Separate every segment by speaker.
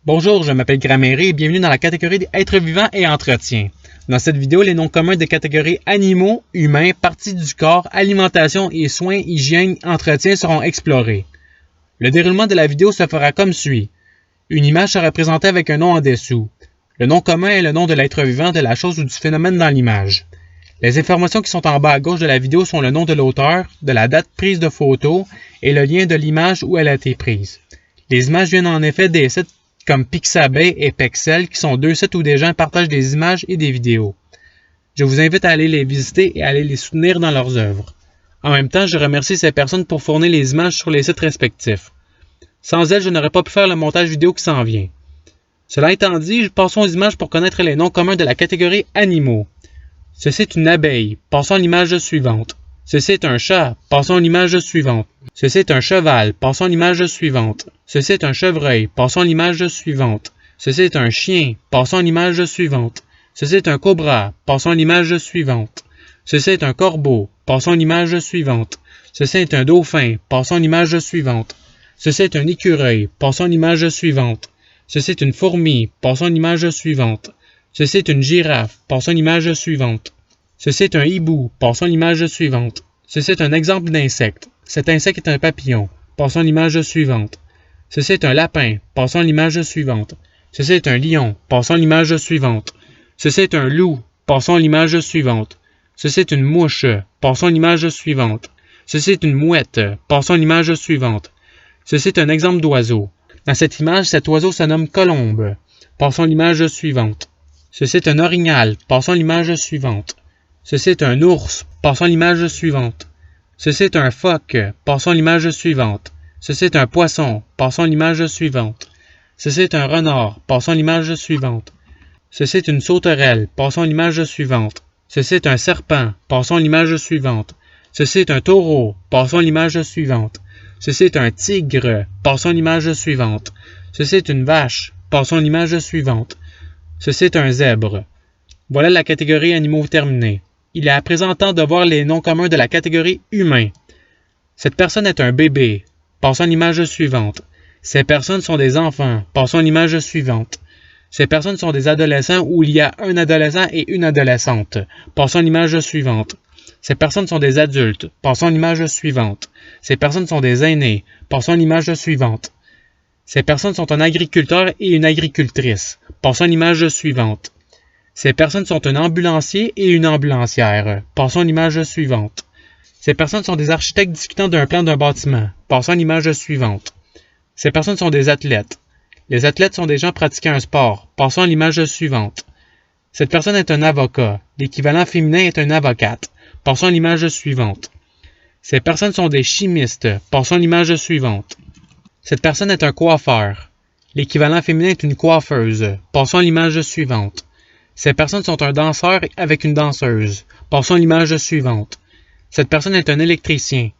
Speaker 1: Bonjour, je m'appelle Grammaire et bienvenue dans la catégorie êtres vivants et entretien. Dans cette vidéo, les noms communs des catégories animaux, humains, parties du corps, alimentation et soins, hygiène, entretien seront explorés. Le déroulement de la vidéo se fera comme suit. Une image sera présentée avec un nom en dessous. Le nom commun est le nom de l'être vivant, de la chose ou du phénomène dans l'image. Les informations qui sont en bas à gauche de la vidéo sont le nom de l'auteur, de la date prise de photo et le lien de l'image où elle a été prise. Les images viennent en effet des sites comme Pixabay et Pexels, qui sont deux sites où des gens partagent des images et des vidéos. Je vous invite à aller les visiter et à aller les soutenir dans leurs œuvres. En même temps, je remercie ces personnes pour fournir les images sur les sites respectifs. Sans elles, je n'aurais pas pu faire le montage vidéo qui s'en vient. Cela étant dit, passons aux images pour connaître les noms communs de la catégorie animaux. Ceci est une abeille. Passons à l'image suivante. Ceci est un chat. Passons à l'image suivante. Ceci est un cheval. Passons à l'image suivante. Ceci est un chevreuil. Passons à l'image suivante. Ceci est un chien. Passons à l'image suivante. Ceci est un cobra. Passons à l'image suivante. Ceci est un corbeau. Passons à l'image suivante. Ceci est un dauphin. Passons à l'image suivante. Ceci est un écureuil. Passons à l'image suivante. Ceci est une fourmi. Passons à l'image suivante. Ceci est une girafe. Passons à l'image suivante. Ceci est un hibou. Passons à l'image suivante. Ceci est un exemple d'insecte. Cet insecte est un papillon. Passons à l'image suivante. Ceci est un lapin. Passons à l'image suivante. Ceci est un lion. Passons à l'image suivante. Ceci est un loup. Passons à l'image suivante. Ceci est une mouche. Passons à l'image suivante. Ceci est une mouette. Passons à l'image suivante. Ceci est un exemple d'oiseau. Dans cette image, cet oiseau se nomme colombe. Passons à l'image suivante. Ceci est un orignal. Passons à l'image suivante. Ceci est un ours. Passons à l'image suivante. Ceci est un phoque. Passons à l'image suivante. Ceci est un poisson. Passons à l'image suivante. Ceci est un renard. Passons à l'image suivante. Ceci est une sauterelle. Passons à l'image suivante. Ceci est un serpent. Passons à l'image suivante. Ceci est un taureau. Passons à l'image suivante. Ceci est un tigre. Passons à l'image suivante. Ceci est une vache. Passons à l'image suivante. Ceci est un zèbre. Voilà la catégorie animaux terminée. Il est à présent temps de voir les noms communs de la catégorie humain. Cette personne est un bébé. Passons à l'image suivante. Ces personnes sont des enfants. Passons à l'image suivante. Ces personnes sont des adolescents où il y a un adolescent et une adolescente. Passons à l'image suivante. Ces personnes sont des adultes. Passons à l'image suivante. Ces personnes sont des aînés. Passons à l'image suivante. Ces personnes sont un agriculteur et une agricultrice. Passons à l'image suivante. Ces personnes sont un ambulancier et une ambulancière. Passons à l'image suivante. Ces personnes sont des architectes discutant d'un plan d'un bâtiment. Passons à l'image suivante. Ces personnes sont des athlètes. Les athlètes sont des gens pratiquant un sport. Passons à l'image suivante. Cette personne est un avocat. L'équivalent féminin est une avocate. Passons à l'image suivante. Ces personnes sont des chimistes. Passons à l'image suivante. Cette personne est un coiffeur. L'équivalent féminin est une coiffeuse. Passons à l'image suivante. Ces personnes sont un danseur avec une danseuse. Passons à l'image suivante. Cette personne est un électricien.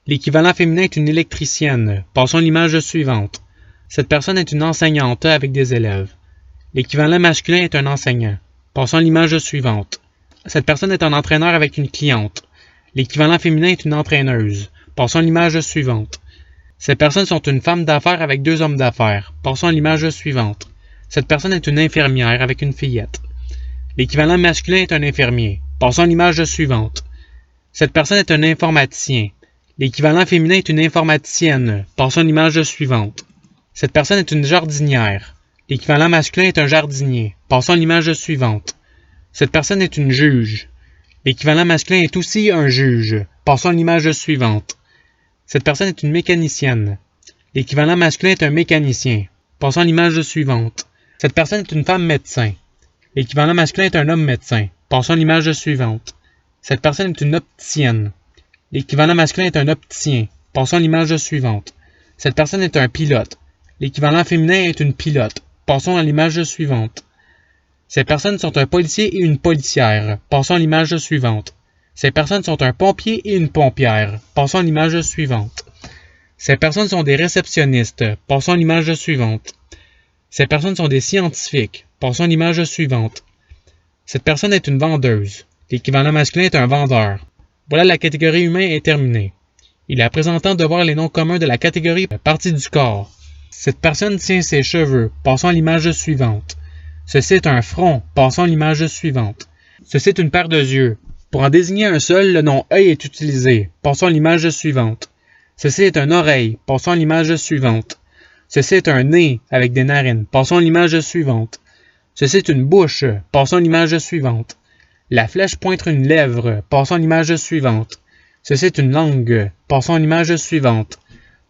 Speaker 1: L'équivalent féminin est une électricienne. Passons à l'image suivante. Cette personne est une enseignante avec des élèves. L'équivalent masculin est un enseignant. Passons à l'image suivante. Cette personne est un entraîneur avec une cliente. L'équivalent féminin est une entraîneuse. Passons à l'image suivante. Ces personnes sont une femme d'affaires avec deux hommes d'affaires. Passons à l'image suivante. Cette personne est une infirmière avec une fillette. L'équivalent masculin est un infirmier. Passons à l'image suivante. Cette personne est un informaticien. L'équivalent féminin est une informaticienne. Passons à l'image suivante. Cette personne est une jardinière. L'équivalent masculin est un jardinier. Passons à l'image suivante. Cette personne est une juge. L'équivalent masculin est aussi un juge. Passons à l'image suivante. Cette personne est une mécanicienne. L'équivalent masculin est un mécanicien. Passons à l'image suivante. Cette personne est une femme médecin. L'équivalent masculin est un homme médecin. Passons à l'image suivante. Cette personne est une opticienne. L'équivalent masculin est un opticien. Passons à l'image suivante. Cette personne est un pilote. L'équivalent féminin est une pilote. Passons à l'image suivante. Ces personnes sont un policier et une policière. Passons à l'image suivante. Ces personnes sont un pompier et une pompière. Passons à l'image suivante. Ces personnes sont des réceptionnistes. Passons à l'image suivante. Ces personnes sont des scientifiques. Passons à l'image suivante. Cette personne est une vendeuse. L'équivalent masculin est un vendeur. Voilà, la catégorie humain est terminée. Il est à présent temps de voir les noms communs de la catégorie partie du corps. Cette personne tient ses cheveux. Passons à l'image suivante. Ceci est un front. Passons à l'image suivante. Ceci est une paire de yeux. Pour en désigner un seul, le nom œil est utilisé. Passons à l'image suivante. Ceci est une oreille. Passons à l'image suivante. Ceci est un nez avec des narines. Passons à l'image suivante. Ceci est une bouche. Passons à l'image suivante. La flèche pointe une lèvre. Passons à l'image suivante. Ceci est une langue. Passons à l'image suivante.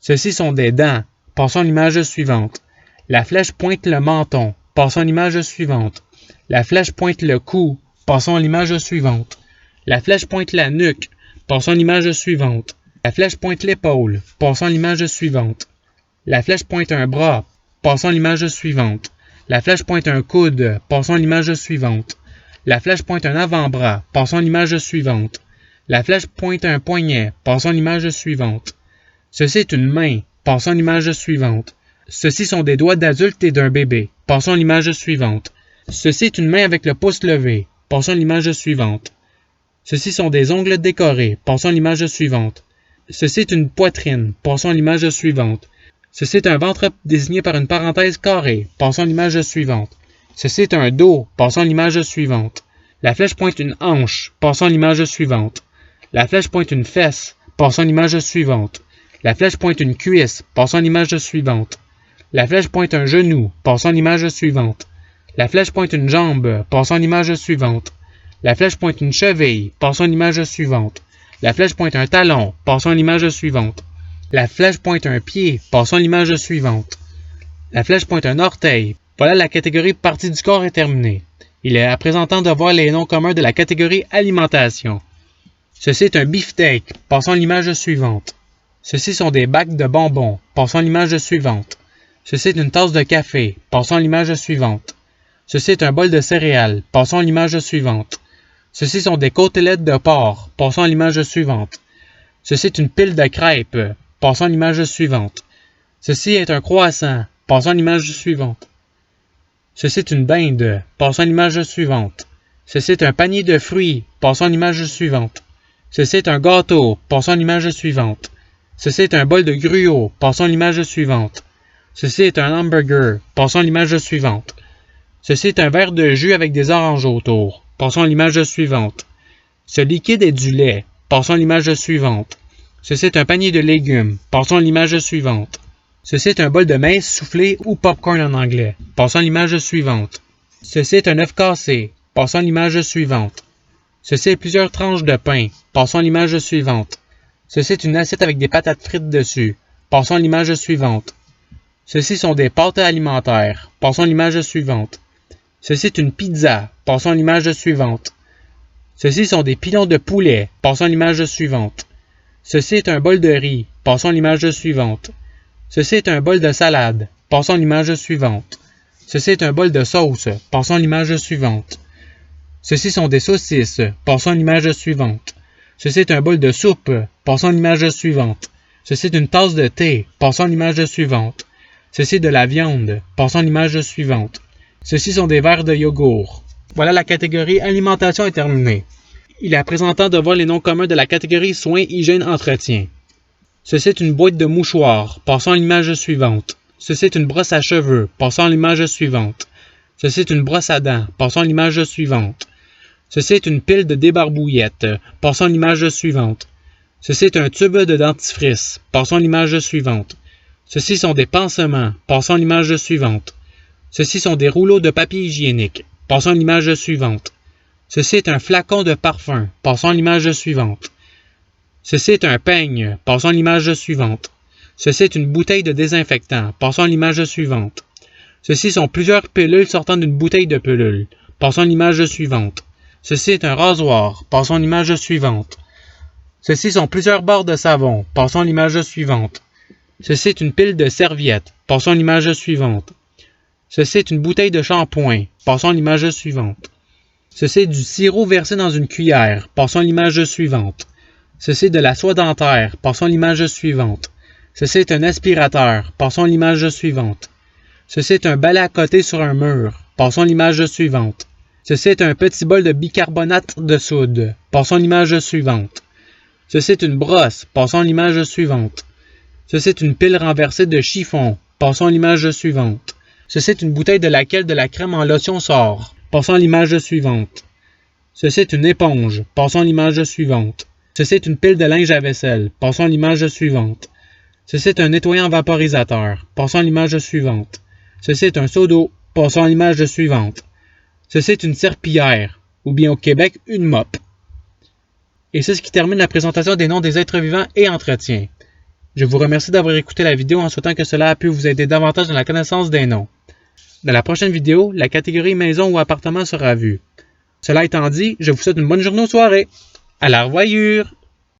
Speaker 1: Ceci sont des dents. Passons à l'image suivante. La flèche pointe le menton. Passons à l'image suivante. La flèche pointe le cou. Passons à l'image suivante. La flèche pointe la nuque. Passons à l'image suivante. La flèche pointe l'épaule. Passons à l'image suivante. La flèche pointe un bras. Passons à l'image suivante. La flèche pointe un coude. Passons à l'image suivante. La flèche pointe un avant-bras. Passons à l'image suivante. La flèche pointe un poignet. Passons à l'image suivante. Ceci est une main. Passons à l'image suivante. Ceci sont des doigts d'adulte et d'un bébé. Passons à l'image suivante. Ceci est une main avec le pouce levé. Passons à l'image suivante. Ceci sont des ongles décorés. Passons à l'image suivante. Ceci est une poitrine. Passons à l'image suivante. Ceci est un ventre désigné par une parenthèse carrée. Passons à l'image suivante. Ceci est un dos. Passons à l'image suivante. La flèche pointe une hanche. Passons à l'image suivante. La flèche pointe une fesse. Passons à l'image suivante. La flèche pointe une cuisse. Passons à l'image suivante. La flèche pointe un genou. Passons à l'image suivante. La flèche pointe une jambe. Passons à l'image suivante. La flèche pointe une cheville. Passons à l'image suivante. La flèche pointe un talon. Passons à l'image suivante. La flèche pointe un pied. Passons à l'image suivante. La flèche pointe un orteil. Voilà, la catégorie partie du corps est terminée. Il est à présent temps de voir les noms communs de la catégorie alimentation. Ceci est un beefsteak. Passons à l'image suivante. Ceci sont des bacs de bonbons. Passons à l'image suivante. Ceci est une tasse de café. Passons à l'image suivante. Ceci est un bol de céréales. Passons à l'image suivante. Ceci sont des côtelettes de porc. Passons à l'image suivante. Ceci est une pile de crêpes. Passons à l'image suivante. Ceci est un croissant. Passons à l'image suivante. Ceci est une dinde. Passons à l'image suivante. Ceci est un panier de fruits. Passons à l'image suivante. Ceci est un gâteau. Passons à l'image suivante. Ceci est un bol de gruau. Passons à l'image suivante. Ceci est un hamburger. Passons à l'image suivante. Ceci est un verre de jus avec des oranges autour. Passons à l'image suivante. Ce liquide est du lait. Passons à l'image suivante. Ceci est un panier de légumes. Passons à l'image suivante. Ceci est un bol de maïs soufflé ou popcorn en anglais. Passons à l'image suivante. Ceci est un œuf cassé. Passons à l'image suivante. Ceci est plusieurs tranches de pain. Passons à l'image suivante. Ceci est une assiette avec des patates frites dessus. Passons à l'image suivante. Ceci sont des pâtes alimentaires. Passons à l'image suivante. Ceci est une pizza. Passons à l'image suivante. Ceci sont des pilons de poulet. Passons à l'image suivante. Ceci est un bol de riz. Passons à l'image suivante. Ceci est un bol de salade. Passons à l'image suivante. Ceci est un bol de sauce. Passons à l'image suivante. Ceci sont des saucisses. Passons à l'image suivante. Ceci est un bol de soupe. Passons à l'image suivante. Ceci est une tasse de thé. Passons à l'image suivante. Ceci est de la viande. Passons à l'image suivante. Ceci sont des verres de yogourt. Voilà, la catégorie alimentation est terminée. Il est à présent temps de voir les noms communs de la catégorie soins, hygiène, entretien. Ceci est une boîte de mouchoirs. Passons à l'image suivante. Ceci est une brosse à cheveux. Passons à l'image suivante. Ceci est une brosse à dents. Passons à l'image suivante. Ceci est une pile de débarbouillettes. Passons à l'image suivante. Ceci est un tube de dentifrice. Passons à l'image suivante. Ceci sont des pansements. Passons à l'image suivante. Ceci sont des rouleaux de papier hygiénique. Passons à l'image suivante. Ceci est un flacon de parfum. Passons à l'image suivante. Ceci est un peigne. Passons à l'image suivante. Ceci est une bouteille de désinfectant. Passons à l'image suivante. Ceci sont plusieurs pilules sortant d'une bouteille de pilules. Passons à l'image suivante. Ceci est un rasoir. Passons à l'image suivante. Ceci sont plusieurs barres de savon. Passons à l'image suivante. Ceci est une pile de serviettes. Passons à l'image suivante. Ceci est une bouteille de shampoing. Passons à l'image suivante. Ceci est du sirop versé dans une cuillère. Passons à l'image suivante. Ceci est de la soie dentaire. Passons à l'image suivante. Ceci est un aspirateur. Passons à l'image suivante. Ceci est un balai à côté sur un mur. Passons à l'image suivante. Ceci est un petit bol de bicarbonate de soude. Passons à l'image suivante. Ceci est une brosse. Passons à l'image suivante. Ceci est une pile renversée de chiffon. Passons à l'image suivante. Ceci est une bouteille de laquelle de la crème en lotion sort. Passons à l'image suivante. Ceci est une éponge. Passons à l'image suivante. Ceci est une pile de linge à vaisselle. Passons à l'image suivante. Ceci est un nettoyant vaporisateur. Passons à l'image suivante. Ceci est un seau d'eau. Passons à l'image suivante. Ceci est une serpillière, ou bien au Québec, une mop. Et c'est ce qui termine la présentation des noms des êtres vivants et entretiens. Je vous remercie d'avoir écouté la vidéo en souhaitant que cela a pu vous aider davantage dans la connaissance des noms. Dans la prochaine vidéo, la catégorie maison ou appartement sera vue. Cela étant dit, je vous souhaite une bonne journée ou soirée. À la revoyure!